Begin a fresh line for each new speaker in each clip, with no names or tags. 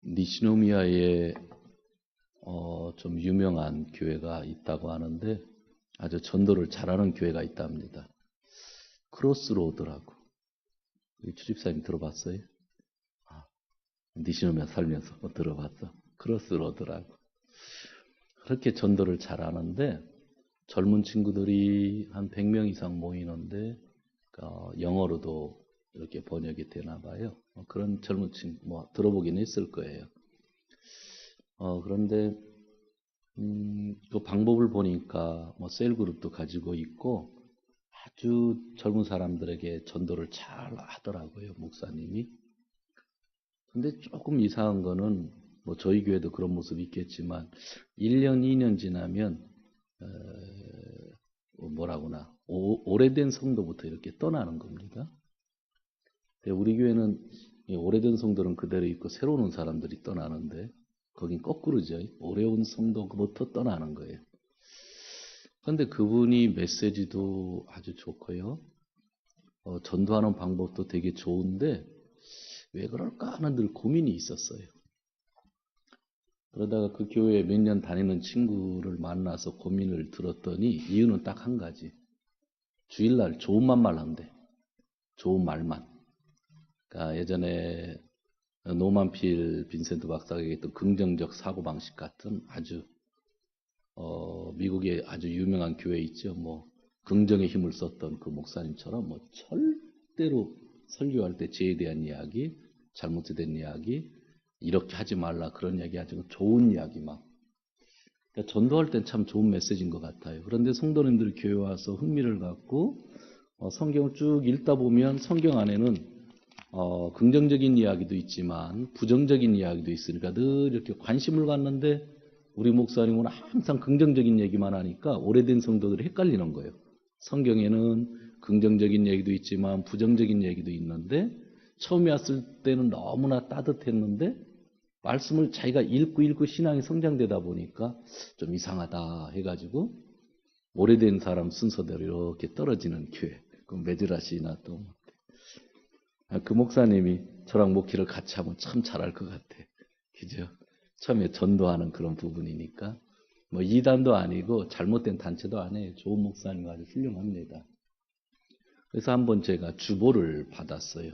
니시노미아에 좀 유명한 교회가 있다고 하는데 아주 전도를 잘하는 교회가 있답니다. 크로스로드라고. 출입사님 들어봤어요? 니시노미아 살면서 들어봤어. 크로스로드라고. 그렇게 전도를 잘하는데 젊은 친구들이 한 100명 이상 모이는데 영어로도 이렇게 번역이 되나 봐요. 그런 젊은 친구 들어보긴 했을 거예요. 그런데 그 방법을 보니까 셀그룹도 가지고 있고 아주 젊은 사람들에게 전도를 잘 하더라고요, 목사님이. 근데 조금 이상한 거는 저희 교회도 그런 모습이 있겠지만 1년, 2년 지나면 오래된 성도부터 이렇게 떠나는 겁니다. 우리 교회는 오래된 성도는 그대로 있고 새로운 온 사람들이 떠나는데 거긴 거꾸로죠. 오래 온 성도부터 떠나는 거예요. 그런데 그분이 메시지도 아주 좋고요. 전도하는 방법도 되게 좋은데 왜 그럴까 하는 늘 고민이 있었어요. 그러다가 그 교회에 몇 년 다니는 친구를 만나서 고민을 들었더니 이유는 딱 한 가지. 주일날 좋은 말만 한대. 좋은 말만. 그러니까 예전에 노만필 빈센트 박사가 얘기했던 긍정적 사고방식 같은 아주 미국의 아주 유명한 교회 있죠. 긍정의 힘을 썼던 그 목사님처럼 절대로 설교할 때 죄에 대한 이야기, 잘못된 이야기, 이렇게 하지 말라 그런 이야기 하지 좋은 이야기만. 그러니까 전도할 땐 참 좋은 메시지인 것 같아요. 그런데 성도님들이 교회 와서 흥미를 갖고 성경을 쭉 읽다 보면 성경 안에는 긍정적인 이야기도 있지만 부정적인 이야기도 있으니까 늘 이렇게 관심을 갖는데 우리 목사님은 항상 긍정적인 얘기만 하니까 오래된 성도들이 헷갈리는 거예요. 성경에는 긍정적인 얘기도 있지만 부정적인 얘기도 있는데 처음에 왔을 때는 너무나 따뜻했는데 말씀을 자기가 읽고 신앙이 성장되다 보니까 좀 이상하다 해가지고 오래된 사람 순서대로 이렇게 떨어지는 교회. 그 메드라시나 또 그 목사님이 저랑 목회를 같이 하면 참 잘할 것 같아. 그죠? 처음에 전도하는 그런 부분이니까. 이단도 아니고 잘못된 단체도 아니에요. 좋은 목사님 아주 훌륭합니다. 그래서 한번 제가 주보를 받았어요.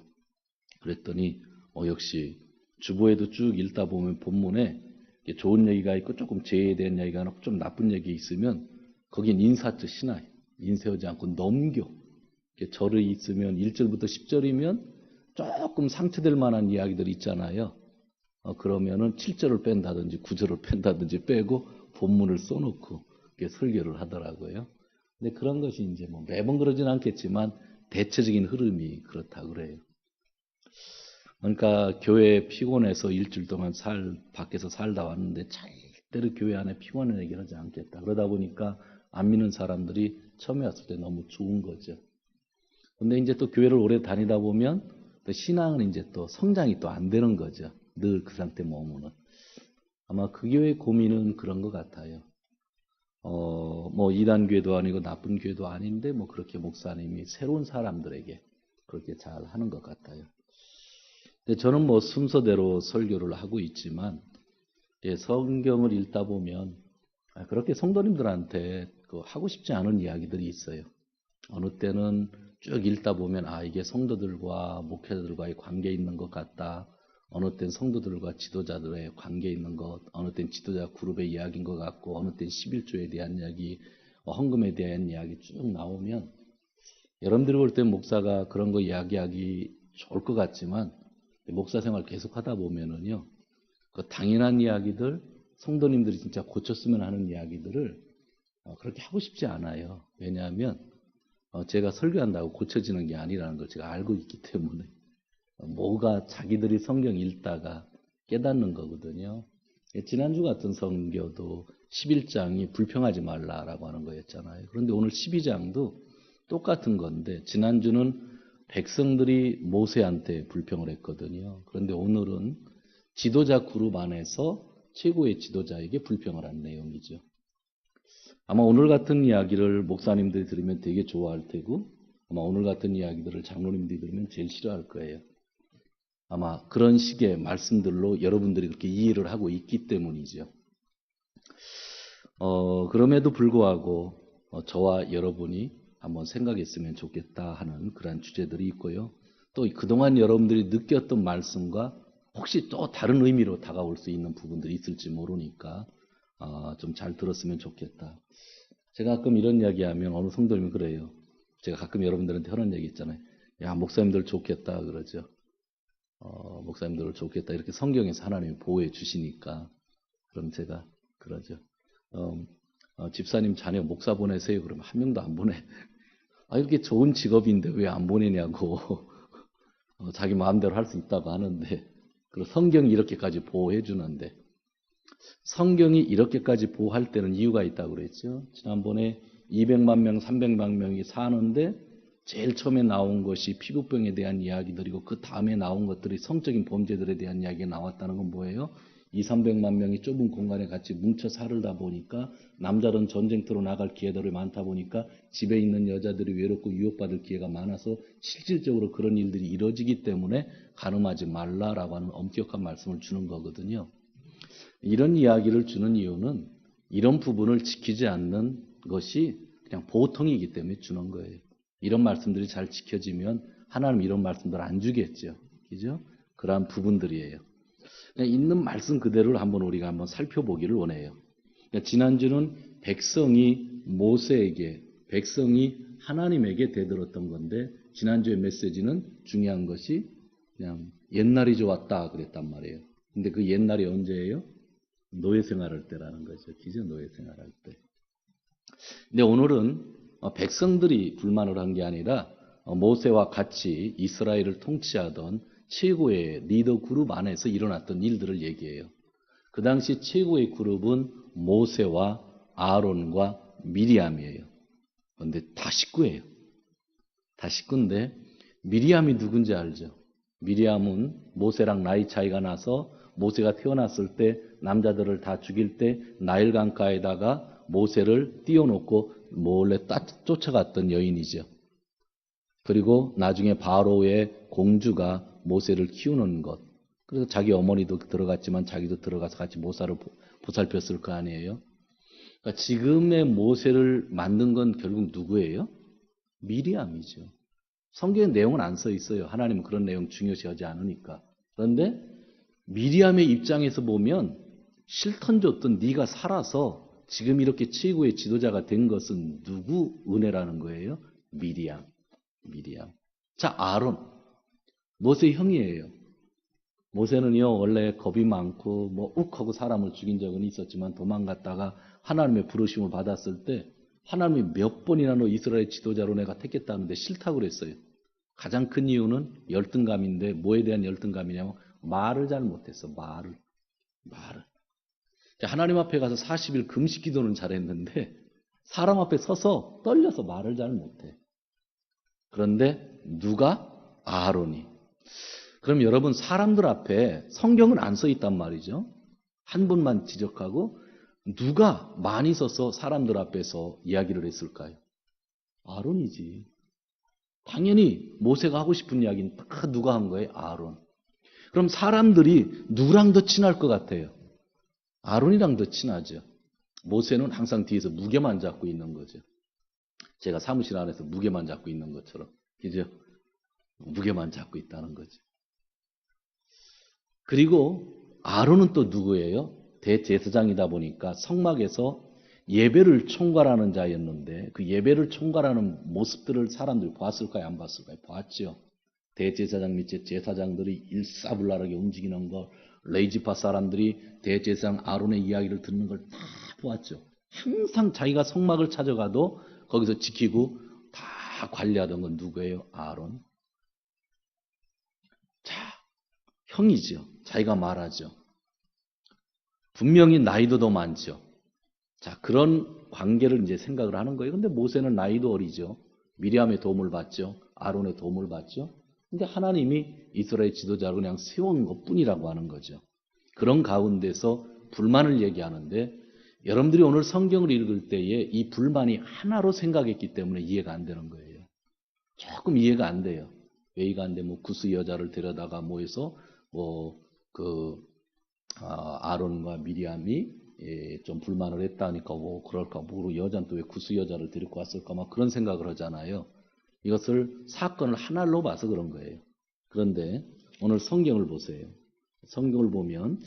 그랬더니 역시 주보에도 쭉 읽다 보면 본문에 좋은 얘기가 있고 조금 죄에 대한 얘기가 있고 좀 나쁜 얘기 있으면 거긴 인사적 신하예요. 인쇄하지 않고 넘겨. 절이 있으면 1절부터 10절이면 조금 상처될 만한 이야기들이 있잖아요. 그러면은 7절을 뺀다든지 9절을 뺀다든지 빼고 본문을 써놓고 설교를 하더라고요. 근데 그런 것이 이제 매번 그러진 않겠지만 대체적인 흐름이 그렇다 그래요. 그러니까 교회에 피곤해서 일주일 동안 밖에서 살다 왔는데 절대로 교회 안에 피곤한 얘기를 하지 않겠다. 그러다 보니까 안 믿는 사람들이 처음에 왔을 때 너무 좋은 거죠. 근데 이제 또 교회를 오래 다니다 보면 또 신앙은 이제 또 성장이 또 안 되는 거죠. 늘 그 상태 머무는. 아마 그 교회의 고민은 그런 것 같아요. 이단 교회도 아니고 나쁜 교회도 아닌데 그렇게 목사님이 새로운 사람들에게 그렇게 잘 하는 것 같아요. 근데 저는 순서대로 설교를 하고 있지만 성경을 읽다 보면 그렇게 성도님들한테 하고 싶지 않은 이야기들이 있어요. 어느 때는 쭉 읽다 보면 이게 성도들과 목회자들과의 관계 있는 것 같다. 어느 때는 성도들과 지도자들의 관계 있는 것, 어느 때는 지도자 그룹의 이야기인 것 같고, 어느 때는 11조에 대한 이야기, 헌금에 대한 이야기 쭉 나오면 여러분들이 볼 때 목사가 그런 거 이야기하기 좋을 것 같지만 목사 생활 계속 하다 보면은요, 그 당연한 이야기들, 성도님들이 진짜 고쳤으면 하는 이야기들을 그렇게 하고 싶지 않아요. 왜냐하면 제가 설교한다고 고쳐지는 게 아니라는 걸 제가 알고 있기 때문에 뭐가 자기들이 성경 읽다가 깨닫는 거거든요. 지난주 같은 성교도 11장이 불평하지 말라라고 하는 거였잖아요. 그런데 오늘 12장도 똑같은 건데 지난주는 백성들이 모세한테 불평을 했거든요. 그런데 오늘은 지도자 그룹 안에서 최고의 지도자에게 불평을 한 내용이죠. 아마 오늘 같은 이야기를 목사님들이 들으면 되게 좋아할 테고 아마 오늘 같은 이야기들을 장로님들이 들으면 제일 싫어할 거예요. 아마 그런 식의 말씀들로 여러분들이 그렇게 이해를 하고 있기 때문이죠. 그럼에도 불구하고 저와 여러분이 한번 생각했으면 좋겠다 하는 그런 주제들이 있고요. 또 그동안 여러분들이 느꼈던 말씀과 혹시 또 다른 의미로 다가올 수 있는 부분들이 있을지 모르니까 좀 잘 들었으면 좋겠다. 제가 가끔 이런 이야기하면 어느 성도님이 그래요. 제가 가끔 여러분들한테 하는 얘기 있잖아요. 야, 목사님들 좋겠다 그러죠. 목사님들 좋겠다 이렇게 성경에서 하나님이 보호해 주시니까 그럼 제가 그러죠. 집사님 자녀 목사 보내세요. 그러면 한 명도 안 보내. 이렇게 좋은 직업인데 왜 안 보내냐고. 자기 마음대로 할 수 있다고 하는데 그리고 성경이 이렇게까지 보호해 주는데 성경이 이렇게까지 보호할 때는 이유가 있다고 그랬죠. 지난번에 200만 명, 300만 명이 사는데 제일 처음에 나온 것이 피부병에 대한 이야기들이고 그 다음에 나온 것들이 성적인 범죄들에 대한 이야기가 나왔다는 건 뭐예요? 2, 300만 명이 좁은 공간에 같이 뭉쳐 살다 보니까 남자들은 전쟁터로 나갈 기회들이 많다 보니까 집에 있는 여자들이 외롭고 유혹받을 기회가 많아서 실질적으로 그런 일들이 이루어지기 때문에 간음하지 말라라고 하는 엄격한 말씀을 주는 거거든요. 이런 이야기를 주는 이유는 이런 부분을 지키지 않는 것이 그냥 보통이기 때문에 주는 거예요. 이런 말씀들이 잘 지켜지면 하나님 이런 말씀들 안 주겠죠. 그죠? 그러한 부분들이에요. 그냥 있는 말씀 그대로를 우리가 한번 살펴보기를 원해요. 그러니까 지난주는 백성이 하나님에게 대들었던 건데 지난주의 메시지는 중요한 것이 그냥 옛날이 좋았다 그랬단 말이에요. 근데 그 옛날이 언제예요? 노예 생활할 때라는 거죠. 기저 노예 생활할 때. 근데 오늘은 백성들이 불만을 한 게 아니라 모세와 같이 이스라엘을 통치하던 최고의 리더 그룹 안에서 일어났던 일들을 얘기해요. 그 당시 최고의 그룹은 모세와 아론과 미리암이에요. 그런데 다 식구예요. 다 식구인데 미리암이 누군지 알죠? 미리암은 모세랑 나이 차이가 나서 모세가 태어났을 때 남자들을 다 죽일 때 나일 강가에다가 모세를 띄워놓고 몰래 쫓아갔던 여인이죠. 그리고 나중에 바로의 공주가 모세를 키우는 것. 그래서 자기 어머니도 들어갔지만 자기도 들어가서 같이 모세를 보살폈을 거 아니에요. 그러니까 지금의 모세를 만든 건 결국 누구예요? 미리암이죠. 성경에 내용은 안 써 있어요. 하나님은 그런 내용 중요시하지 않으니까. 그런데 미리암의 입장에서 보면 실턴 줬던 네가 살아서 지금 이렇게 최고의 지도자가 된 것은 누구 은혜라는 거예요? 미리암. 자, 아론. 모세 형이에요. 모세는요, 원래 겁이 많고, 욱하고 사람을 죽인 적은 있었지만 도망갔다가 하나님의 부르심을 받았을 때 하나님이 몇 번이나 너 이스라엘 지도자로 내가 택했다는데 싫다고 그랬어요. 가장 큰 이유는 열등감인데 뭐에 대한 열등감이냐면 말을 잘 못했어. 말을. 하나님 앞에 가서 40일 금식 기도는 잘했는데 사람 앞에 서서 떨려서 말을 잘 못해. 그런데 누가? 아론이. 그럼 여러분 사람들 앞에 성경은 안 써 있단 말이죠. 한 분만 지적하고 누가 많이 서서 사람들 앞에서 이야기를 했을까요? 아론이지. 당연히 모세가 하고 싶은 이야기는 다 누가 한 거예요? 아론. 그럼 사람들이 누구랑 더 친할 것 같아요? 아론이랑 더 친하죠. 모세는 항상 뒤에서 무게만 잡고 있는 거죠. 제가 사무실 안에서 무게만 잡고 있는 것처럼. 그죠? 무게만 잡고 있다는 거죠. 그리고 아론은 또 누구예요? 대제사장이다 보니까 성막에서 예배를 총괄하는 자였는데 그 예배를 총괄하는 모습들을 사람들이 봤을까요? 안 봤을까요? 봤죠. 대제사장 밑에 제사장들이 일사불란하게 움직이는 것, 레이지파 사람들이 대제사장 아론의 이야기를 듣는 걸 다 보았죠. 항상 자기가 성막을 찾아가도 거기서 지키고 다 관리하던 건 누구예요? 아론. 자, 형이죠. 자기가 말하죠. 분명히 나이도 더 많죠. 자, 그런 관계를 이제 생각을 하는 거예요. 근데 모세는 나이도 어리죠. 미리암의 도움을 받죠. 아론의 도움을 받죠. 근데 하나님이 이스라엘 지도자로 그냥 세운 것 뿐이라고 하는 거죠. 그런 가운데서 불만을 얘기하는데 여러분들이 오늘 성경을 읽을 때에 이 불만이 하나로 생각했기 때문에 이해가 안 되는 거예요. 조금 이해가 안 돼요. 회의가 안 되면 구스 여자를 데려다가 모여서 아론과 미리암이 좀 불만을 했다니까 그럴까 모르고 여자는 또 왜 구스 여자를 데리고 왔을까 막 그런 생각을 하잖아요. 이것을 사건을 하나로 봐서 그런 거예요. 그런데 오늘 성경을 보세요. 성경을 보면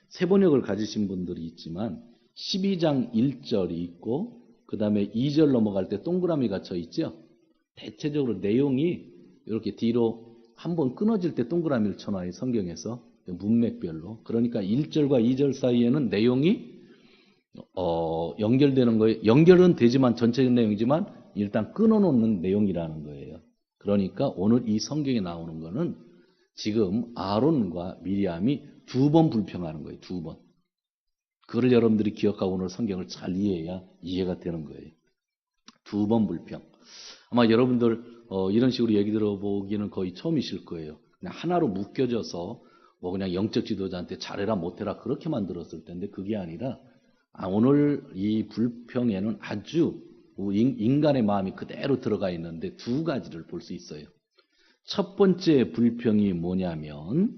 세 번역을 가지신 분들이 있지만 12장 1절이 있고 그 다음에 2절 넘어갈 때 동그라미가 쳐 있죠. 대체적으로 내용이 이렇게 뒤로 한번 끊어질 때 동그라미를 쳐놔요. 성경에서 문맥별로. 그러니까 1절과 2절 사이에는 내용이 연결되는 거예요. 연결은 되지만 전체적인 내용이지만 일단 끊어놓는 내용이라는 거예요. 그러니까 오늘 이 성경에 나오는 거는 지금 아론과 미리암이 두 번 불평하는 거예요. 두 번. 그걸 여러분들이 기억하고 오늘 성경을 잘 이해해야 이해가 되는 거예요. 두 번 불평. 아마 여러분들 이런 식으로 얘기 들어보기는 거의 처음이실 거예요. 그냥 하나로 묶여져서 그냥 영적 지도자한테 잘해라 못해라 그렇게만 들었을 텐데 그게 아니라 오늘 이 불평에는 아주 인간의 마음이 그대로 들어가 있는데 두 가지를 볼 수 있어요. 첫 번째 불평이 뭐냐면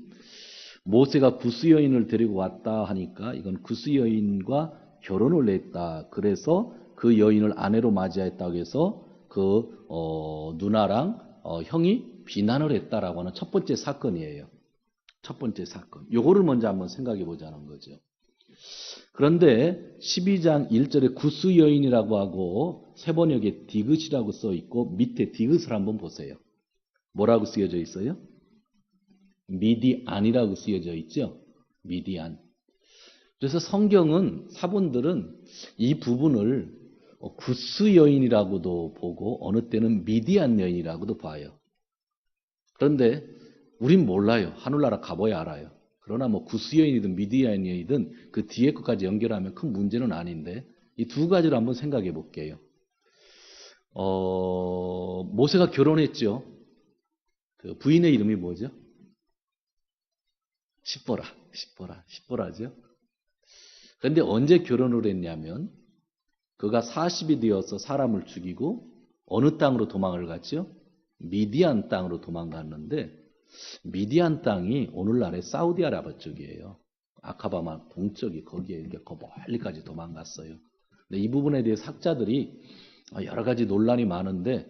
모세가 구스 여인을 데리고 왔다 하니까 이건 구스 여인과 결혼을 했다. 그래서 그 여인을 아내로 맞이했다고 해서 그 누나랑 형이 비난을 했다라고 하는 첫 번째 사건이에요. 첫 번째 사건. 요거를 먼저 한번 생각해 보자는 거죠. 그런데 12장 1절에 구스 여인이라고 하고 세 번역에 디귿이라고 써 있고 밑에 디귿을 한번 보세요. 뭐라고 쓰여져 있어요? 미디안이라고 쓰여져 있죠. 미디안. 그래서 성경은 사본들은 이 부분을 구스 여인이라고도 보고 어느 때는 미디안 여인이라고도 봐요. 그런데 우린 몰라요. 하늘나라 가봐야 알아요. 그러나 뭐 구스 여인이든 미디안 여인이든 그 뒤에 것까지 연결하면 큰 문제는 아닌데 이 두 가지를 한번 생각해 볼게요. 모세가 결혼했죠. 그 부인의 이름이 뭐죠? 십보라죠. 그런데 언제 결혼을 했냐면 그가 40이 되어서 사람을 죽이고 어느 땅으로 도망을 갔죠? 미디안 땅으로 도망갔는데 미디안 땅이 오늘날의 사우디아라비아 쪽이에요. 아카바마 동쪽이 거기에 이렇게 멀리까지 도망갔어요. 근데 이 부분에 대해 학자들이 여러 가지 논란이 많은데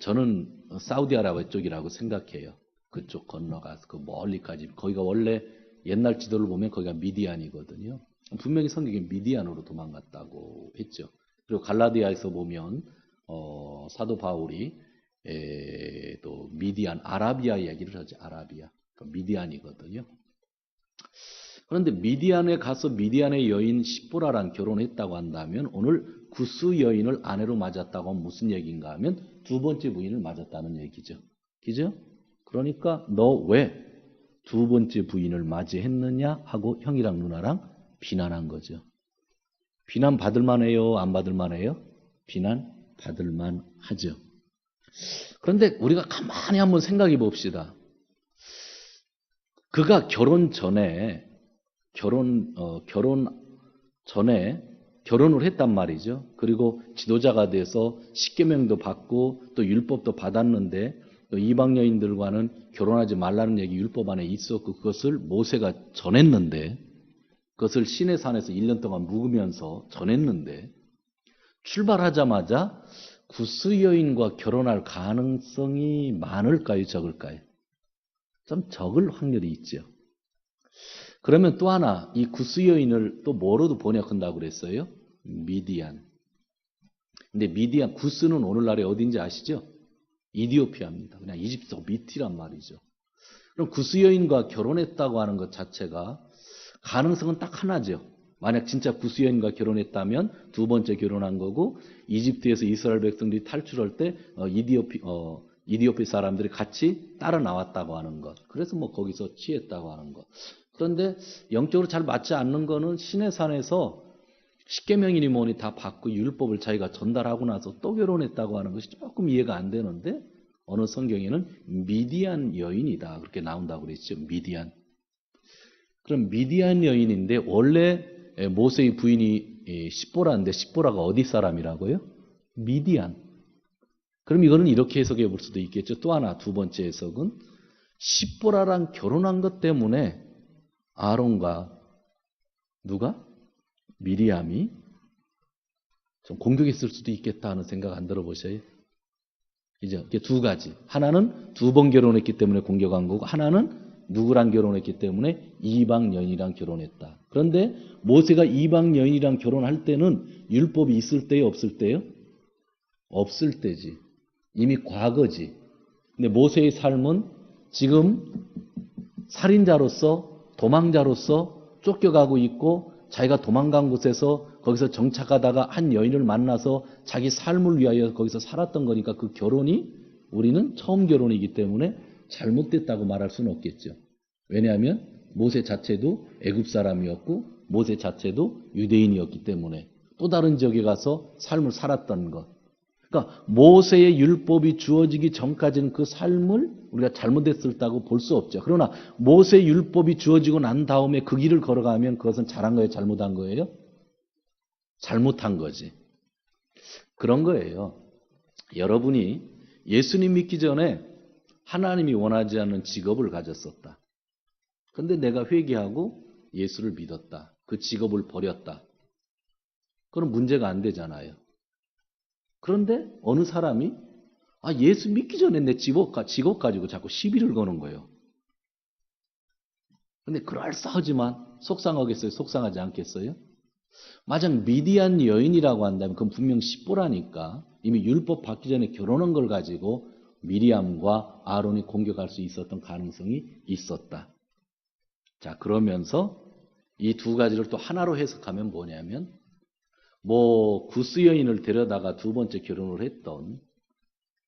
저는 사우디아라비아 쪽이라고 생각해요. 그쪽 건너가서 그 멀리까지 거기가 원래 옛날 지도를 보면 거기가 미디안이거든요. 분명히 성경에 미디안으로 도망갔다고 했죠. 그리고 갈라디아에서 보면 사도 바울이 또 미디안 아라비아 얘기를 하죠. 아라비아 미디안이거든요. 그런데 미디안에 가서 미디안의 여인 십보라랑 결혼했다고 한다면 오늘 구스 여인을 아내로 맞았다고 하면 무슨 얘기인가 하면 두 번째 부인을 맞았다는 얘기죠. 그죠? 그러니까 너 왜 두 번째 부인을 맞이했느냐 하고 형이랑 누나랑 비난한 거죠. 비난 받을 만해요? 안 받을 만해요? 비난 받을 만하죠. 그런데 우리가 가만히 한번 생각해 봅시다. 그가 결혼 전에 결혼을 했단 말이죠. 그리고 지도자가 돼서 십계명도 받고 또 율법도 받았는데 또 이방 여인들과는 결혼하지 말라는 얘기 율법 안에 있었고 그것을 모세가 전했는데 그것을 시내산에서 1년 동안 묵으면서 전했는데 출발하자마자 구스 여인과 결혼할 가능성이 많을까요? 적을까요? 좀 적을 확률이 있죠. 그러면 또 하나 이 구스 여인을 또 뭐로도 번역한다고 그랬어요? 미디안. 근데 미디안 구스는 오늘날에 어딘지 아시죠? 이디오피아입니다. 그냥 이집트 밑이란 말이죠. 그럼 구스 여인과 결혼했다고 하는 것 자체가 가능성은 딱 하나죠. 만약 진짜 구스 여인과 결혼했다면 두 번째 결혼한 거고 이집트에서 이스라엘 백성들이 탈출할 때 이디오피 사람들이 같이 따라 나왔다고 하는 것. 그래서 뭐 거기서 취했다고 하는 것. 그런데 영적으로 잘 맞지 않는 거는 시내산에서 십계명이니 뭐니 다 받고 율법을 자기가 전달하고 나서 또 결혼했다고 하는 것이 조금 이해가 안 되는데 어느 성경에는 미디안 여인이다 그렇게 나온다고 그랬죠. 미디안. 그럼 미디안 여인인데 원래 모세의 부인이 십보라인데 십보라가 어디 사람이라고요? 미디안. 그럼 이거는 이렇게 해석해 볼 수도 있겠죠. 또 하나, 두 번째 해석은 십보라랑 결혼한 것 때문에 아론과 누가? 미리암이 좀 공격했을 수도 있겠다 하는 생각 안 들어보셔요? 이제 이게 두 가지. 하나는 두 번 결혼했기 때문에 공격한 거고, 하나는 누구랑 결혼했기 때문에 이방 여인이랑 결혼했다. 그런데 모세가 이방 여인이랑 결혼할 때는 율법이 있을 때요, 없을 때요? 없을 때지. 이미 과거지. 근데 모세의 삶은 지금 살인자로서, 도망자로서 쫓겨가고 있고, 자기가 도망간 곳에서 거기서 정착하다가 한 여인을 만나서 자기 삶을 위하여 거기서 살았던 거니까 그 결혼이 우리는 처음 결혼이기 때문에 잘못됐다고 말할 수는 없겠죠. 왜냐하면 모세 자체도 애굽 사람이었고 모세 자체도 유대인이었기 때문에 또 다른 지역에 가서 삶을 살았던 것. 그러니까 모세의 율법이 주어지기 전까지는 그 삶을 우리가 잘못했었다고 볼 수 없죠. 그러나 모세의 율법이 주어지고 난 다음에 그 길을 걸어가면 그것은 잘한 거예요? 잘못한 거예요? 잘못한 거지. 그런 거예요. 여러분이 예수님 믿기 전에 하나님이 원하지 않는 직업을 가졌었다. 근데 내가 회개하고 예수를 믿었다. 그 직업을 버렸다. 그럼 문제가 안 되잖아요. 그런데 어느 사람이 예수 믿기 전에 내 직업 가지고 자꾸 시비를 거는 거예요. 근데 그럴싸하지만 속상하겠어요? 속상하지 않겠어요? 만약 미디안 여인이라고 한다면 그건 분명 십보라니까 이미 율법 받기 전에 결혼한 걸 가지고 미리암과 아론이 공격할 수 있었던 가능성이 있었다. 자, 그러면서 이 두 가지를 또 하나로 해석하면 뭐냐면 구스 여인을 데려다가 두 번째 결혼을 했던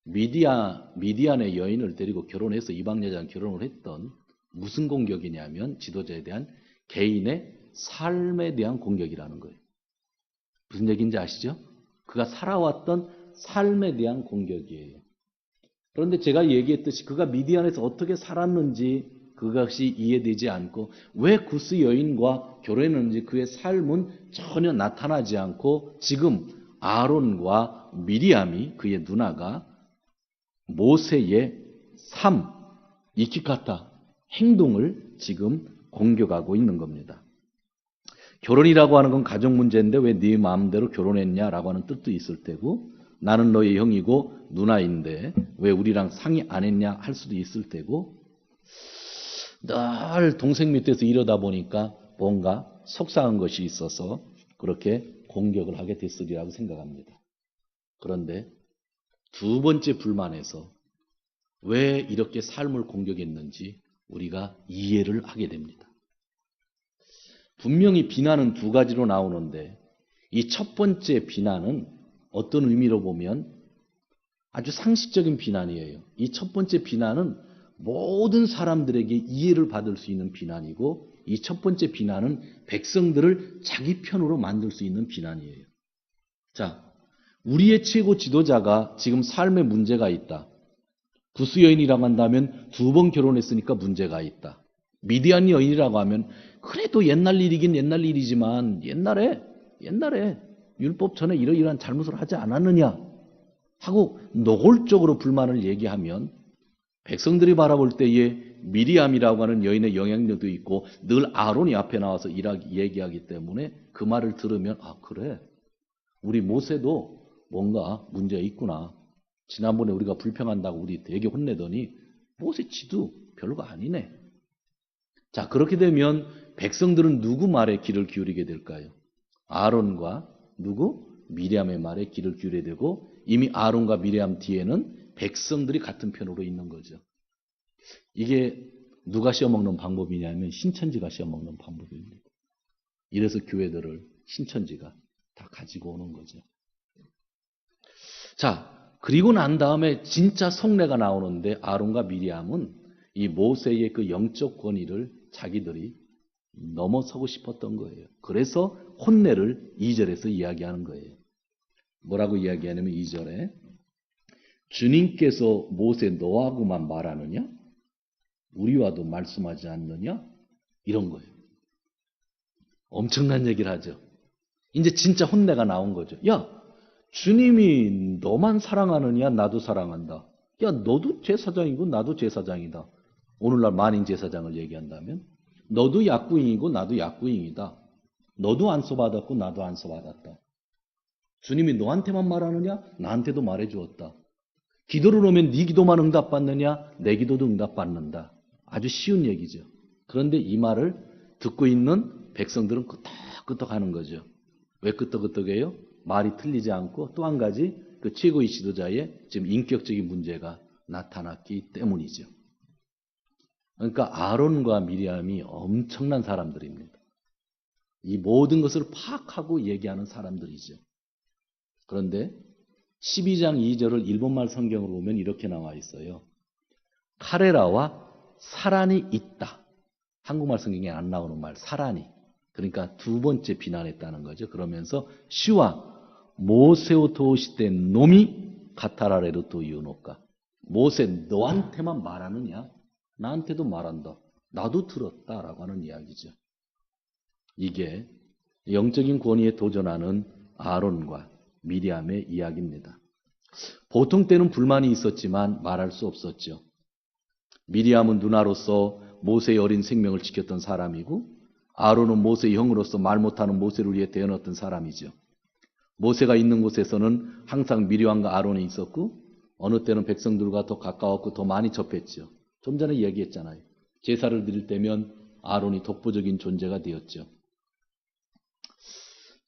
미디안의 여인을 데리고 결혼해서 이방 여자랑 결혼을 했던 무슨 공격이냐면 지도자에 대한 개인의 삶에 대한 공격이라는 거예요. 무슨 얘기인지 아시죠? 그가 살아왔던 삶에 대한 공격이에요. 그런데 제가 얘기했듯이 그가 미디안에서 어떻게 살았는지 그것이 이해되지 않고 왜 구스 여인과 결혼했는지 그의 삶은 전혀 나타나지 않고 지금 아론과 미리암이 그의 누나가 모세의 삶, 이키카타 행동을 지금 공격하고 있는 겁니다. 결혼이라고 하는 건 가정 문제인데 왜 네 마음대로 결혼했냐라고 하는 뜻도 있을 테고 나는 너의 형이고 누나인데 왜 우리랑 상의 안 했냐 할 수도 있을 테고 늘 동생 밑에서 이러다 보니까 뭔가 속상한 것이 있어서 그렇게 공격을 하게 됐으리라고 생각합니다. 그런데 두 번째 불만에서 왜 이렇게 삶을 공격했는지 우리가 이해를 하게 됩니다. 분명히 비난은 두 가지로 나오는데 이 첫 번째 비난은 어떤 의미로 보면 아주 상식적인 비난이에요. 이 첫 번째 비난은 모든 사람들에게 이해를 받을 수 있는 비난이고 이 첫 번째 비난은 백성들을 자기 편으로 만들 수 있는 비난이에요. 자, 우리의 최고 지도자가 지금 삶에 문제가 있다. 구스 여인이라고 한다면 두 번 결혼했으니까 문제가 있다. 미디안 여인이라고 하면 그래도 옛날 일이긴 옛날 일이지만 옛날에 율법 전에 이러이러한 잘못을 하지 않았느냐 하고 노골적으로 불만을 얘기하면 백성들이 바라볼 때에 미리암이라고 하는 여인의 영향력도 있고 늘 아론이 앞에 나와서 얘기하기 때문에 그 말을 들으면 그래 우리 모세도 뭔가 문제가 있구나. 지난번에 우리가 불평한다고 우리 되게 혼내더니 모세 지도 별거 아니네. 자, 그렇게 되면 백성들은 누구 말에 귀를 기울이게 될까요? 아론과 누구? 미리암의 말에 귀를 기울이게 되고 이미 아론과 미리암 뒤에는 백성들이 같은 편으로 있는 거죠. 이게 누가 씌워먹는 방법이냐면 신천지가 씌워먹는 방법입니다. 이래서 교회들을 신천지가 다 가지고 오는 거죠. 자, 그리고 난 다음에 진짜 속내가 나오는데 아론과 미리암은 이 모세의 그 영적 권위를 자기들이 넘어서고 싶었던 거예요. 그래서 혼내를 2절에서 이야기하는 거예요. 뭐라고 이야기하냐면 2절에 주님께서 모세 너하고만 말하느냐? 우리와도 말씀하지 않느냐? 이런 거예요. 엄청난 얘기를 하죠. 이제 진짜 혼내가 나온 거죠. 야, 주님이 너만 사랑하느냐? 나도 사랑한다. 야, 너도 제사장이고 나도 제사장이다. 오늘날 만인 제사장을 얘기한다면 너도 약구인이고 나도 약구인이다. 너도 안수받았고 나도 안수받았다. 주님이 너한테만 말하느냐? 나한테도 말해주었다. 기도를 하면 네 기도만 응답받느냐? 내 기도도 응답받는다. 아주 쉬운 얘기죠. 그런데 이 말을 듣고 있는 백성들은 끄떡끄떡하는 거죠. 왜 끄떡끄떡해요? 말이 틀리지 않고 또 한 가지 그 최고의 지도자의 지금 인격적인 문제가 나타났기 때문이죠. 그러니까 아론과 미리암이 엄청난 사람들입니다. 이 모든 것을 파악하고 얘기하는 사람들이죠. 그런데 12장 2절을 일본말 성경으로 보면 이렇게 나와 있어요. 카레라와 사란이 있다. 한국말 성경에 안 나오는 말 사란이. 그러니까 두 번째 비난했다는 거죠. 그러면서 시와 모세오 도시된 놈이 가타라레르 또 이오노까. 모세 너한테만 말하느냐? 나한테도 말한다. 나도 들었다라고 하는 이야기죠. 이게 영적인 권위에 도전하는 아론과 미리암의 이야기입니다. 보통 때는 불만이 있었지만 말할 수 없었죠. 미리암은 누나로서 모세의 어린 생명을 지켰던 사람이고 아론은 모세의 형으로서 말 못하는 모세를 위해 대언했던 사람이죠. 모세가 있는 곳에서는 항상 미리암과 아론이 있었고 어느 때는 백성들과 더 가까웠고 더 많이 접했죠. 좀 전에 얘기했잖아요. 제사를 드릴 때면 아론이 독보적인 존재가 되었죠.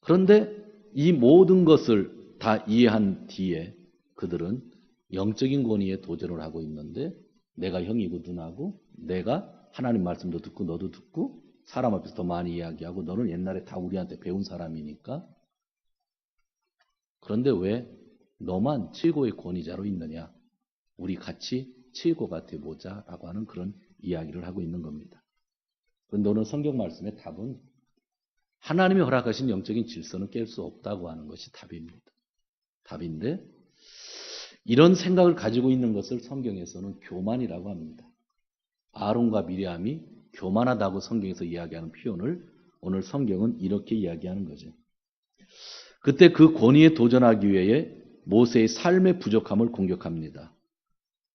그런데 이 모든 것을 다 이해한 뒤에 그들은 영적인 권위에 도전을 하고 있는데 내가 형이고 누나고 내가 하나님 말씀도 듣고 너도 듣고 사람 앞에서 더 많이 이야기하고 너는 옛날에 다 우리한테 배운 사람이니까 그런데 왜 너만 최고의 권위자로 있느냐? 우리 같이 최고가 되보자라고 하는 그런 이야기를 하고 있는 겁니다. 그런데 오늘 성경 말씀의 답은 하나님이 허락하신 영적인 질서는 깰 수 없다고 하는 것이 답입니다. 답인데 이런 생각을 가지고 있는 것을 성경에서는 교만이라고 합니다. 아론과 미리암이 교만하다고 성경에서 이야기하는 표현을 오늘 성경은 이렇게 이야기하는 거죠. 그때 그 권위에 도전하기 위해 모세의 삶의 부족함을 공격합니다.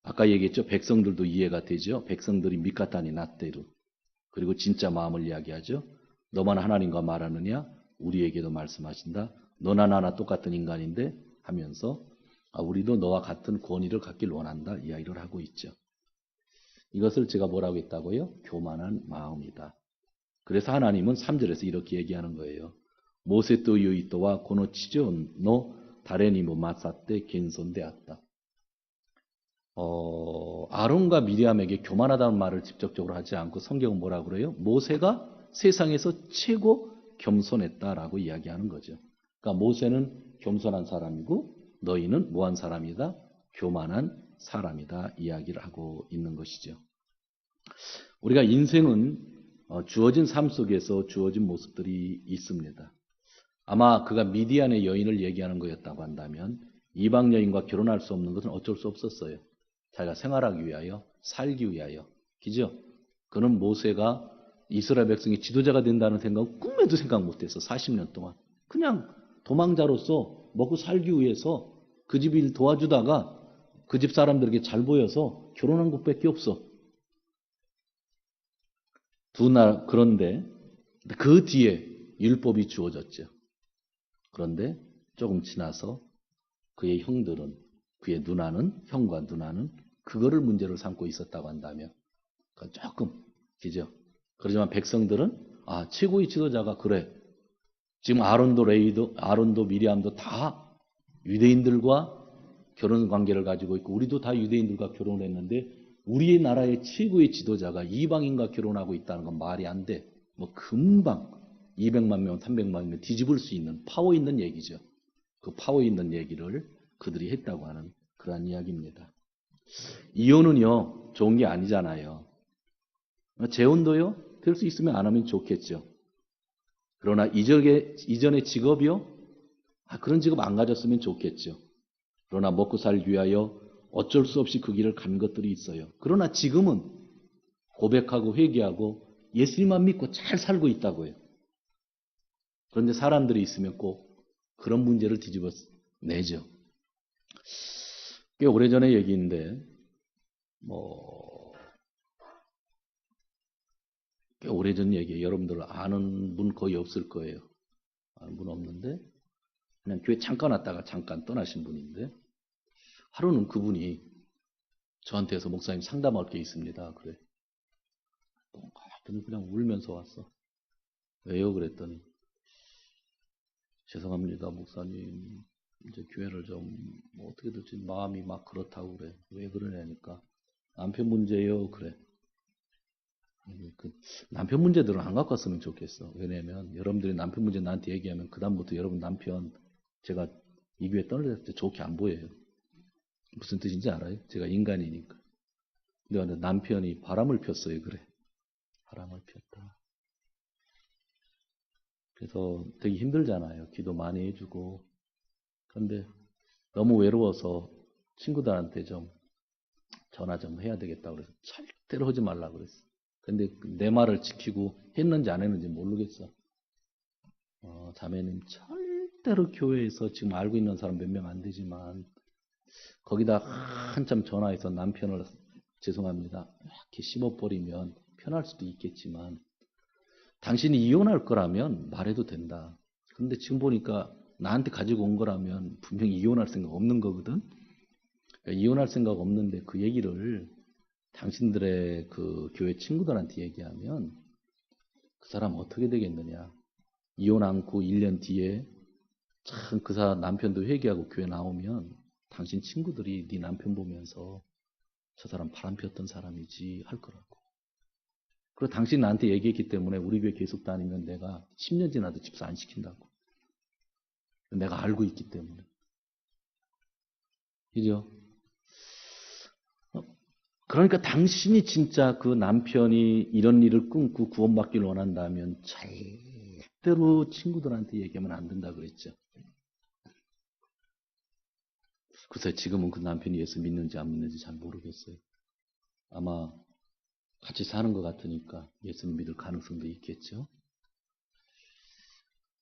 아까 얘기했죠. 백성들도 이해가 되죠. 백성들이 미카타니 나떼루 그리고 진짜 마음을 이야기하죠. 너만 하나님과 말하느냐? 우리에게도 말씀하신다. 너나 나나 똑같은 인간인데 하면서 우리도 너와 같은 권위를 갖길 원한다. 이야기를 하고 있죠. 이것을 제가 뭐라고 했다고요? 교만한 마음이다. 그래서 하나님은 3절에서 이렇게 얘기하는 거예요. 모세 또 유이토와 고노 치조노 다레니모 마사떼 겐손되었다. 아론과 미리암에게 교만하다는 말을 직접적으로 하지 않고 성경은 뭐라고 그래요? 모세가 세상에서 최고 겸손했다라고 이야기하는 거죠. 그러니까 모세는 겸손한 사람이고 너희는 뭐한 사람이다? 교만한 사람이다 이야기를 하고 있는 것이죠. 우리가 인생은 주어진 삶 속에서 주어진 모습들이 있습니다. 아마 그가 미디안의 여인을 얘기하는 거였다고 한다면 이방 여인과 결혼할 수 없는 것은 어쩔 수 없었어요. 자기가 생활하기 위하여 살기 위하여. 그죠? 그는 모세가 이스라엘 백성이 지도자가 된다는 생각은 꿈에도 생각 못했어. 40년 동안. 그냥 도망자로서 먹고 살기 위해서 그 집 일 도와주다가 그 집 사람들에게 잘 보여서 결혼한 것밖에 없어. 그런데 그 뒤에 율법이 주어졌죠. 그런데 조금 지나서 그의 형들은 그의 형과 누나는 그거를 문제로 삼고 있었다고 한다면 조금 그죠? 그렇지만 백성들은 최고의 지도자가 그래. 지금 아론도 미리암도 다 유대인들과 결혼 관계를 가지고 있고 우리도 다 유대인들과 결혼을 했는데 우리의 나라의 최고의 지도자가 이방인과 결혼하고 있다는 건 말이 안 돼. 뭐 금방 200만 명, 300만 명 뒤집을 수 있는 파워 있는 얘기죠. 그 파워 있는 얘기를 그들이 했다고 하는 그러한 이야기입니다. 이혼은요 좋은 게 아니잖아요. 재혼도요 될 수 있으면 안 하면 좋겠죠. 그러나 이전의 직업이요 그런 직업 안 가졌으면 좋겠죠. 그러나 먹고 살기 위하여 어쩔 수 없이 그 길을 간 것들이 있어요. 그러나 지금은 고백하고 회개하고 예수님만 믿고 잘 살고 있다고요. 그런데 사람들이 있으면 꼭 그런 문제를 뒤집어 내죠. 꽤 오래전의 얘기인데 꽤 오래전 얘기예요. 여러분들 아는 분 거의 없을 거예요. 아는 분 없는데 그냥 교회 잠깐 왔다가 잠깐 떠나신 분인데 하루는 그분이 저한테서 목사님 상담할 게 있습니다. 그래. 그냥 울면서 왔어. 왜요? 그랬더니 죄송합니다, 목사님. 이제 교회를 좀 어떻게 될지 마음이 막 그렇다고 그래. 왜 그러냐니까 남편 문제예요. 그래. 그 남편 문제들은 안 갖고 왔으면 좋겠어. 왜냐면 여러분들이 남편 문제 나한테 얘기하면 그다음부터 여러분 남편 제가 이 교회 떠날 때 좋게 안 보여요. 무슨 뜻인지 알아요? 제가 인간이니까. 근데 남편이 바람을 폈어요. 그래. 바람을 폈다. 그래서 되게 힘들잖아요. 기도 많이 해주고. 그런데 너무 외로워서 친구들한테 좀 전화 좀 해야 되겠다고 그래서 절대로 하지 말라고 그랬어. 근데 내 말을 지키고 했는지 안 했는지 모르겠어. 자매님 절대로 교회에서 지금 알고 있는 사람 몇 명 안 되지만 거기다 한참 전화해서 남편을 죄송합니다 이렇게 씹어버리면 편할 수도 있겠지만 당신이 이혼할 거라면 말해도 된다. 그런데 지금 보니까 나한테 가지고 온 거라면 분명히 이혼할 생각 없는 거거든. 그러니까 이혼할 생각 없는데 그 얘기를 당신들의 그 교회 친구들한테 얘기하면 그 사람 어떻게 되겠느냐. 이혼 않고 1년 뒤에 참 그 사람 남편도 회개하고 교회 나오면 당신 친구들이 네 남편 보면서 저 사람 바람 피웠던 사람이지 할 거라고. 그리고 당신 나한테 얘기했기 때문에 우리 교회 계속 다니면 내가 10년 지나도 집사 안 시킨다고. 내가 알고 있기 때문에. 그죠? 그러니까 당신이 진짜 그 남편이 이런 일을 끊고 구원받기를 원한다면 절대로 친구들한테 얘기하면 안 된다 그랬죠. 그래서 지금은 그 남편이 예수 믿는지 안 믿는지 잘 모르겠어요. 아마 같이 사는 것 같으니까 예수를 믿을 가능성도 있겠죠.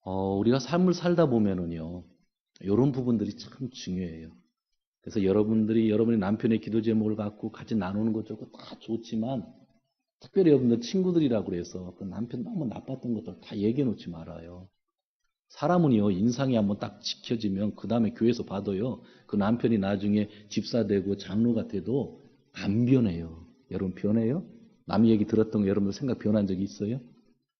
우리가 삶을 살다 보면은요, 이런 부분들이 참 중요해요. 그래서 여러분이 남편의 기도 제목을 갖고 같이 나누는 것 좋고 다 좋지만, 특별히 여러분들 친구들이라고 그래서 그 남편 너무 나빴던 것들 다 얘기해 놓지 말아요. 사람은요, 인상이 한번 딱 지켜지면 그 다음에 교회에서 봐도요, 그 남편이 나중에 집사 되고 장로가 돼도 안 변해요. 여러분 변해요? 남 얘기 들었던 거 여러분들 생각 변한 적이 있어요?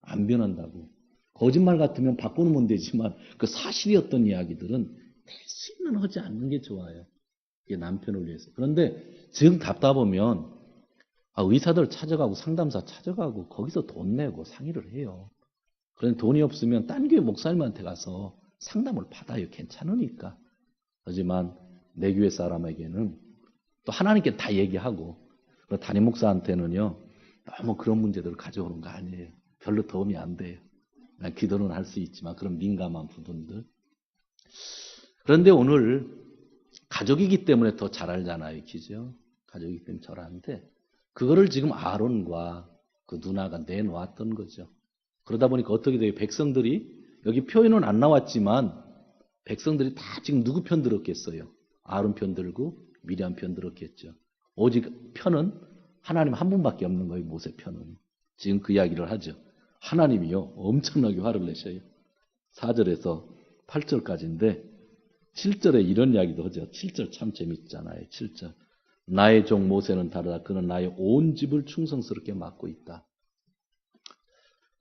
안 변한다고. 거짓말 같으면 바꿔놓으면 되지만 그 사실이었던 이야기들은 대신은 하지 않는 게 좋아요. 이게 남편을 위해서. 그런데 지금 답답하면 의사들 찾아가고 상담사 찾아가고 거기서 돈 내고 상의를 해요. 그런데 돈이 없으면 딴 교회 목사님한테 가서 상담을 받아요. 괜찮으니까. 하지만 내 교회 사람에게는 또 하나님께 다 얘기하고 담임 목사한테는요. 너무 그런 문제들을 가져오는 거 아니에요. 별로 도움이 안 돼요. 기도는 할 수 있지만 그런 민감한 부분들. 그런데 오늘 가족이기 때문에 더 잘 알잖아요. 그죠? 가족이기 때문에 잘 아는데 그거를 지금 아론과 그 누나가 내놓았던 거죠. 그러다 보니까 어떻게 돼요? 백성들이 여기 표현은 안 나왔지만 백성들이 다 지금 누구 편 들었겠어요? 아론 편 들고 미리암 편 들었겠죠. 오직 편은 하나님 한 분밖에 없는 거예요. 모세 편은. 지금 그 이야기를 하죠. 하나님이요 엄청나게 화를 내셔요. 4절에서 8절까지인데 7절에 이런 이야기도 하죠. 7절 참 재밌잖아요. 7절. 나의 종 모세는 다르다. 그는 나의 온 집을 충성스럽게 맡고 있다.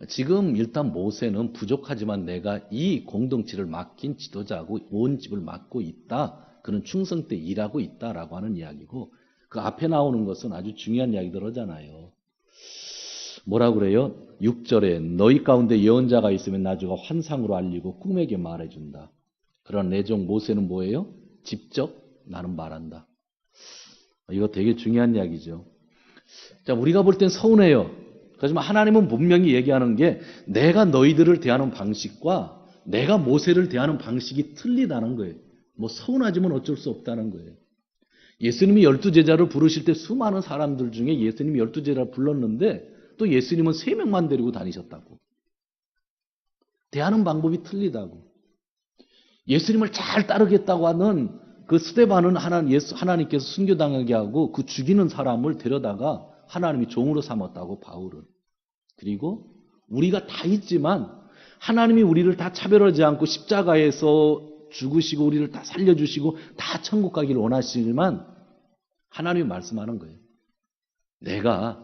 지금 일단 모세는 부족하지만 내가 이 공동체를 맡긴 지도자고 온 집을 맡고 있다. 그는 충성때 일하고 있다라고 하는 이야기고 그 앞에 나오는 것은 아주 중요한 이야기들 하잖아요. 뭐라고 그래요? 6절에 너희 가운데 예언자가 있으면 나주가 환상으로 알리고 꿈에게 말해준다. 그러나 내 종 모세는 뭐예요? 직접 나는 말한다. 이거 되게 중요한 이야기죠. 자, 우리가 볼 땐 서운해요. 하지만 하나님은 분명히 얘기하는 게 내가 너희들을 대하는 방식과 내가 모세를 대하는 방식이 틀리다는 거예요. 뭐 서운하지만 어쩔 수 없다는 거예요. 예수님이 12제자를 부르실 때 수많은 사람들 중에 예수님이 12제자를 불렀는데 또 예수님은 3명만 데리고 다니셨다고. 대하는 방법이 틀리다고. 예수님을 잘 따르겠다고 하는 그 스데반은 하나님께서 순교당하게 하고 그 죽이는 사람을 데려다가 하나님이 종으로 삼았다고 바울은. 그리고 우리가 다 있지만 하나님이 우리를 다 차별하지 않고 십자가에서 죽으시고 우리를 다 살려주시고 다 천국 가기를 원하시지만 하나님이 말씀하는 거예요. 내가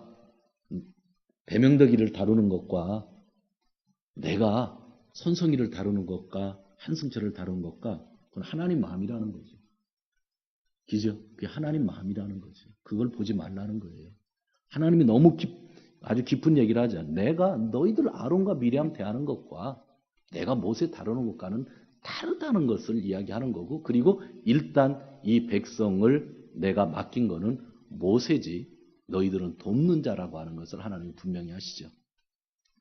배명덕이를 다루는 것과 내가 선성이를 다루는 것과 한승철을 다루는 것과 그건 하나님 마음이라는 거죠. 그죠? 그게 하나님 마음이라는 거죠. 그걸 보지 말라는 거예요. 하나님이 너무 아주 깊은 얘기를 하지 않아요. 내가 너희들 아론과 미리암 대하는 것과 내가 모세 다루는 것과는 다르다는 것을 이야기하는 거고, 그리고 일단 이 백성을 내가 맡긴 거는 모세지 너희들은 돕는 자라고 하는 것을 하나님이 분명히 하시죠.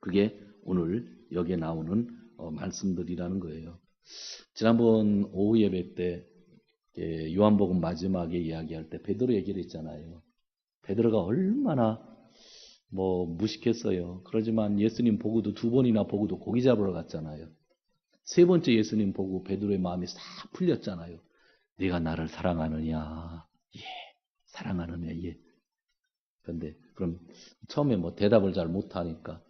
그게 오늘 여기에 나오는 말씀들이라는 거예요. 지난번 오후 예배 때 요한복음 마지막에 이야기할 때 베드로 얘기를 했잖아요. 베드로가 얼마나 무식했어요. 그러지만 예수님 보고도 2번이나 보고도 고기 잡으러 갔잖아요. 3번째 예수님 보고 베드로의 마음이 싹 풀렸잖아요. 네가 나를 사랑하느냐? 예. 사랑하느냐? 예. 그런데 그럼 처음에 대답을 잘 못하니까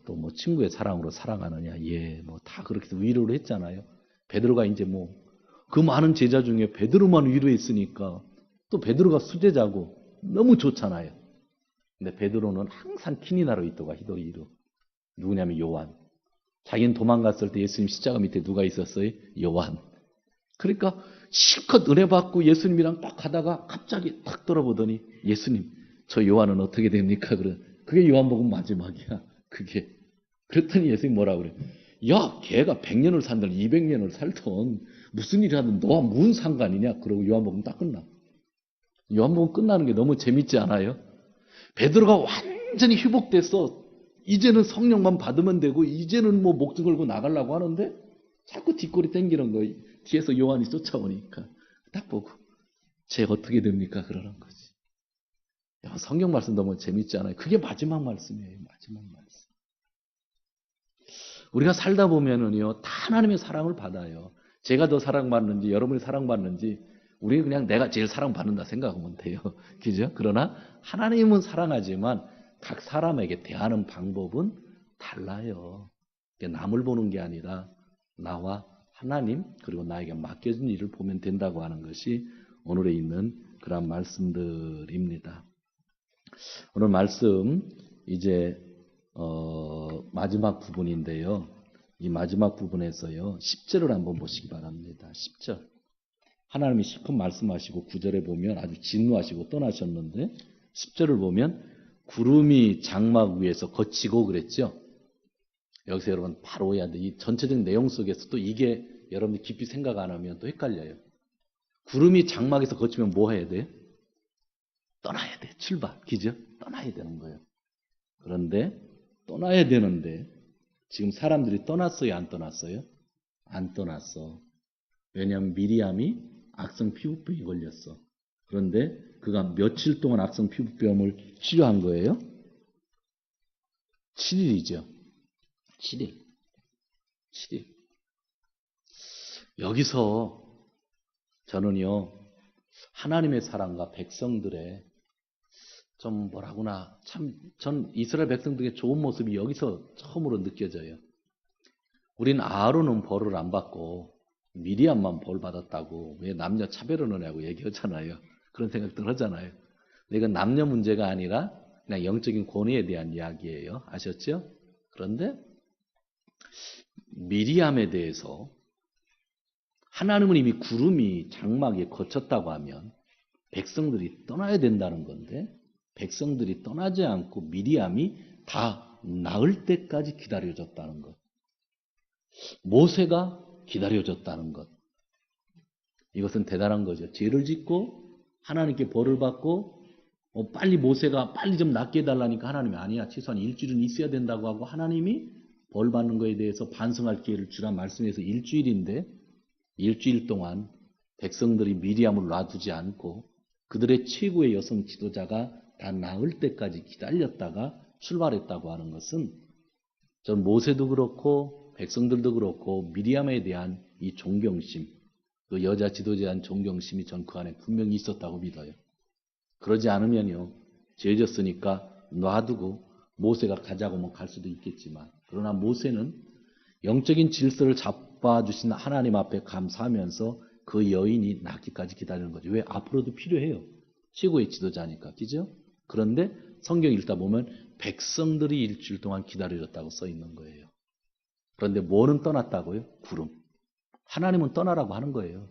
또 친구의 사랑으로 사랑하느냐? 예. 다 그렇게 위로를 했잖아요. 베드로가 이제 그 많은 제자 중에 베드로만 위로했으니까 또 베드로가 수제자고 너무 좋잖아요. 근데 베드로는 항상 키니나로 있다가 히도리로. 누구냐면 요한. 자기는 도망갔을 때 예수님 십자가 밑에 누가 있었어요? 요한. 그러니까 실컷 은혜 받고 예수님이랑 딱 가다가 갑자기 탁 돌아보더니 예수님, 저 요한은 어떻게 됩니까? 그게 요한복음 마지막이야. 그게. 그랬더니 예수님 뭐라고 그래? 야, 걔가 100년을 살든 200년을 살든 무슨 일을 하든 너와 무슨 상관이냐? 그러고 요한복음 딱 끝나. 요한복음 끝나는 게 너무 재밌지 않아요? 베드로가 완전히 회복됐어. 이제는 성령만 받으면 되고 이제는 목숨 걸고 나가려고 하는데 자꾸 뒷골이 땡기는 거예요. 뒤에서 요한이 쫓아오니까 딱 보고 쟤 어떻게 됩니까? 그러는 거지. 야, 성경 말씀 너무 재밌지 않아요? 그게 마지막 말씀이에요. 마지막 말씀. 우리가 살다 보면은요, 다 하나님의 사랑을 받아요. 제가 더 사랑받는지 여러분이 사랑받는지 우리는 그냥 내가 제일 사랑받는다 생각하면 돼요. 그죠? 그러나 하나님은 사랑하지만 각 사람에게 대하는 방법은 달라요. 남을 보는 게 아니라 나와 하나님 그리고 나에게 맡겨진 일을 보면 된다고 하는 것이 오늘에 있는 그런 말씀들입니다. 오늘 말씀 이제 마지막 부분인데요. 이 마지막 부분에서요. 10절을 한번 보시기 바랍니다. 10절. 하나님이 실컷 말씀하시고 9절에 보면 아주 진노하시고 떠나셨는데 10절을 보면 구름이 장막 위에서 거치고 그랬죠. 여기서 여러분 바로 해야 돼. 이 전체적인 내용 속에서 또 이게 여러분이 깊이 생각 안 하면 또 헷갈려요. 구름이 장막에서 거치면 뭐 해야 돼요? 떠나야 돼. 출발. 그죠? 떠나야 되는 거예요. 그런데 떠나야 되는데 지금 사람들이 떠났어요? 안 떠났어요? 안 떠났어. 왜냐하면 미리암이 악성 피부병이 걸렸어. 그런데 그가 며칠 동안 악성 피부병을 치료한 거예요? 7일이죠. 7일. 여기서 저는요, 하나님의 사랑과 백성들의 좀 전 이스라엘 백성들의 좋은 모습이 여기서 처음으로 느껴져요. 우린 아론은 벌을 안 받고 미리암만 벌 받았다고 왜 남녀 차별을 하냐고 얘기하잖아요. 그런 생각들 하잖아요. 근데 이건 남녀 문제가 아니라 그냥 영적인 권위에 대한 이야기예요. 아셨죠? 그런데 미리암에 대해서 하나님은 이미 구름이 장막에 거쳤다고 하면 백성들이 떠나야 된다는 건데 백성들이 떠나지 않고 미리암이 다 나을 때까지 기다려줬다는 것. 모세가 기다려줬다는 것. 이것은 대단한 거죠. 죄를 짓고 하나님께 벌을 받고 빨리 모세가 빨리 좀 낫게 해달라니까 하나님이 아니야. 최소한 일주일은 있어야 된다고 하고 하나님이 벌 받는 거에 대해서 반성할 기회를 주라 말씀해서 일주일인데 일주일 동안 백성들이 미리암을 놔두지 않고 그들의 최고의 여성 지도자가 다 나을 때까지 기다렸다가 출발했다고 하는 것은 전 모세도 그렇고 백성들도 그렇고 미리암에 대한 이 존경심, 그 여자 지도자에 대한 존경심이 전 그 안에 분명히 있었다고 믿어요. 그러지 않으면요, 죄졌으니까 놔두고 모세가 가자고 뭐 갈 수도 있겠지만, 그러나 모세는 영적인 질서를 잡아주신 하나님 앞에 감사하면서 그 여인이 낫기까지 기다리는 거죠. 왜? 앞으로도 필요해요. 최고의 지도자니까. 그죠? 그런데 성경 읽다 보면 백성들이 일주일 동안 기다려줬다고 써 있는 거예요. 그런데 뭐는 떠났다고요? 구름. 하나님은 떠나라고 하는 거예요.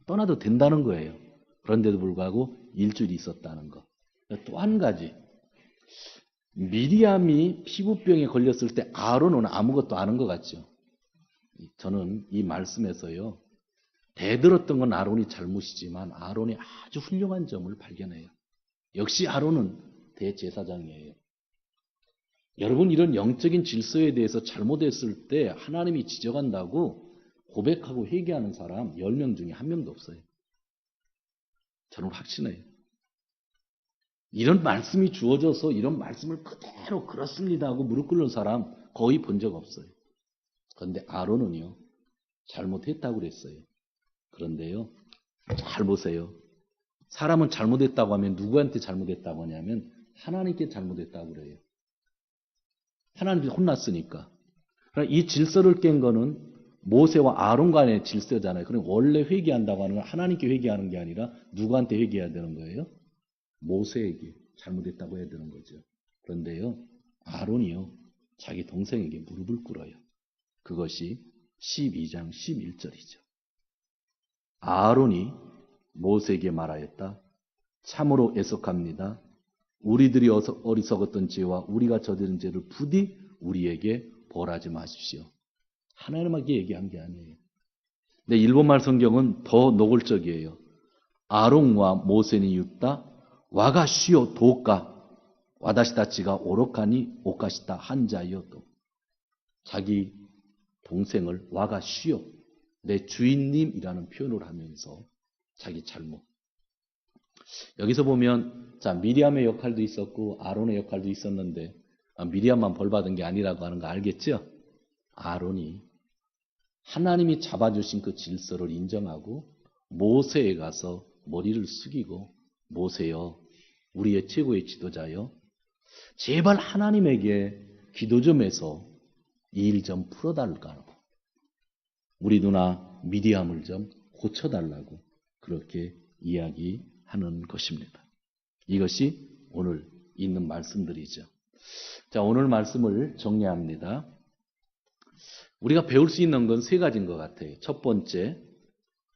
떠나도 된다는 거예요. 그런데도 불구하고 일주일이 있었다는 거. 또 한 가지. 미리암이 피부병에 걸렸을 때 아론은 아무것도 아는 것 같죠. 저는 이 말씀에서요, 대들었던 건 아론이 잘못이지만 아론이 아주 훌륭한 점을 발견해요. 역시 아론은 대제사장이에요. 여러분, 이런 영적인 질서에 대해서 잘못했을 때 하나님이 지적한다고 고백하고 회개하는 사람 10명 중에 1명도 없어요. 저는 확신해요. 이런 말씀이 주어져서 이런 말씀을 그대로 그렇습니다 하고 무릎 꿇는 사람 거의 본 적 없어요. 그런데 아론은요, 잘못했다고 그랬어요. 그런데요, 잘 보세요. 사람은 잘못했다고 하면 누구한테 잘못했다고 하냐면 하나님께 잘못했다고 그래요. 하나님께 혼났으니까. 그러니까 이 질서를 깬 거는 모세와 아론 간의 질서잖아요. 그럼 원래 회개한다고 하는 건 하나님께 회개하는 게 아니라 누구한테 회개해야 되는 거예요? 모세에게 잘못했다고 해야 되는 거죠. 그런데요, 아론이요, 자기 동생에게 무릎을 꿇어요. 그것이 12장 11절이죠. 아론이 모세에게 말하였다. 참으로 애석합니다. 우리들이 어리석었던 죄와 우리가 저지른 죄를 부디 우리에게 벌하지 마십시오. 하나님에게 얘기한 게 아니에요. 근데 일본말 성경은 더 노골적이에요. 아론과 모세니 윕다 와가 쉬오 도까 와다시다치가 오로카니 오카시다 한자이어도. 자기 동생을 와가 쉬오, 내 주인님이라는 표현을 하면서 자기 잘못. 여기서 보면 자, 미리암의 역할도 있었고 아론의 역할도 있었는데 미리암만 벌받은 게 아니라고 하는 거 알겠죠? 아론이 하나님이 잡아주신 그 질서를 인정하고 모세에 가서 머리를 숙이고, 모세여, 우리의 최고의 지도자여, 제발 하나님에게 기도 좀 해서 이 일 좀 풀어달라고, 우리 누나 미리암을 좀 고쳐달라고 그렇게 이야기하는 것입니다. 이것이 오늘 있는 말씀들이죠. 자, 오늘 말씀을 정리합니다. 우리가 배울 수 있는 건 세 가지인 것 같아요. 첫 번째,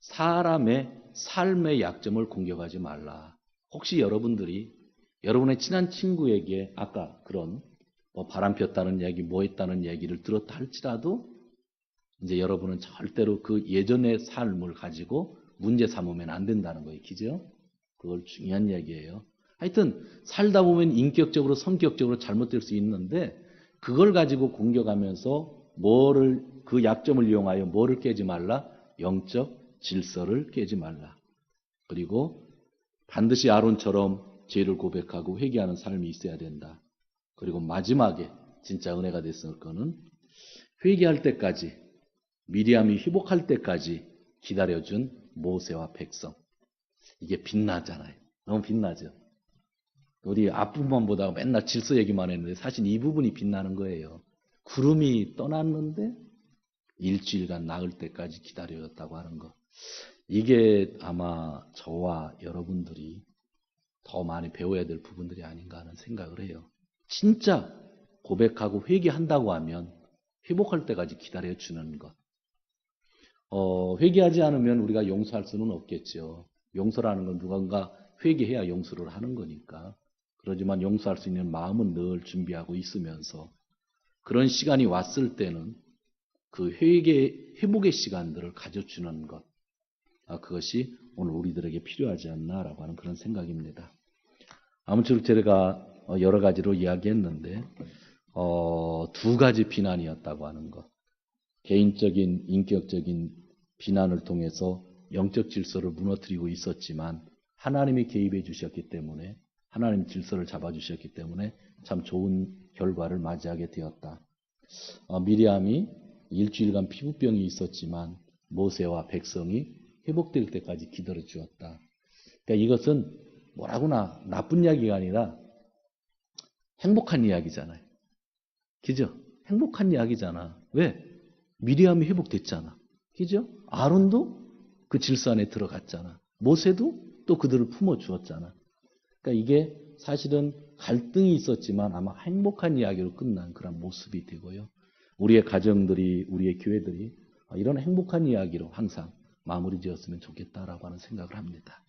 사람의 삶의 약점을 공격하지 말라. 혹시 여러분들이 여러분의 친한 친구에게 아까 그런 바람 폈다는 얘기, 뭐 했다는 얘기를 들었다 할지라도 이제 여러분은 절대로 그 예전의 삶을 가지고 문제 삼으면 안 된다는 거예요. 그죠? 그걸 중요한 얘기예요. 하여튼 살다 보면 인격적으로 성격적으로 잘못될 수 있는데 그걸 가지고 공격하면서 그 약점을 이용하여 뭐를 깨지 말라? 영적 질서를 깨지 말라. 그리고 반드시 아론처럼 죄를 고백하고 회개하는 삶이 있어야 된다. 그리고 마지막에 진짜 은혜가 됐을 거는 회개할 때까지, 미리암이 회복할 때까지 기다려준 모세와 백성. 이게 빛나잖아요. 너무 빛나죠. 우리 앞부분만 보다가 맨날 질서 얘기만 했는데 사실 이 부분이 빛나는 거예요. 구름이 떠났는데 일주일간 나을 때까지 기다려졌다고 하는 거. 이게 아마 저와 여러분들이 더 많이 배워야 될 부분들이 아닌가 하는 생각을 해요. 진짜 고백하고 회개한다고 하면 회복할 때까지 기다려주는 것. 회개하지 않으면 우리가 용서할 수는 없겠죠. 용서라는 건 누군가 회개해야 용서를 하는 거니까. 그러지만 용서할 수 있는 마음은 늘 준비하고 있으면서 그런 시간이 왔을 때는 그 회복의 시간들을 가져주는 것. 그것이 오늘 우리들에게 필요하지 않나라고 하는 그런 생각입니다. 아무쪼록 제가 여러 가지로 이야기했는데 두 가지 비난이었다고 하는 것. 개인적인 인격적인 비난을 통해서 영적 질서를 무너뜨리고 있었지만 하나님이 개입해 주셨기 때문에, 하나님 질서를 잡아주셨기 때문에 참 좋은 결과를 맞이하게 되었다. 미리암이 일주일간 피부병이 있었지만 모세와 백성이 회복될 때까지 기다려 주었다. 그러니까 이것은 뭐라고나 나쁜 이야기가 아니라 행복한 이야기잖아요. 그죠? 행복한 이야기잖아. 왜? 미리암이 회복됐잖아. 그죠? 아론도 그 질서 안에 들어갔잖아. 모세도 또 그들을 품어주었잖아. 그러니까 이게 사실은 갈등이 있었지만 아마 행복한 이야기로 끝난 그런 모습이 되고요. 우리의 가정들이, 우리의 교회들이 이런 행복한 이야기로 항상 마무리 지었으면 좋겠다라고 하는 생각을 합니다.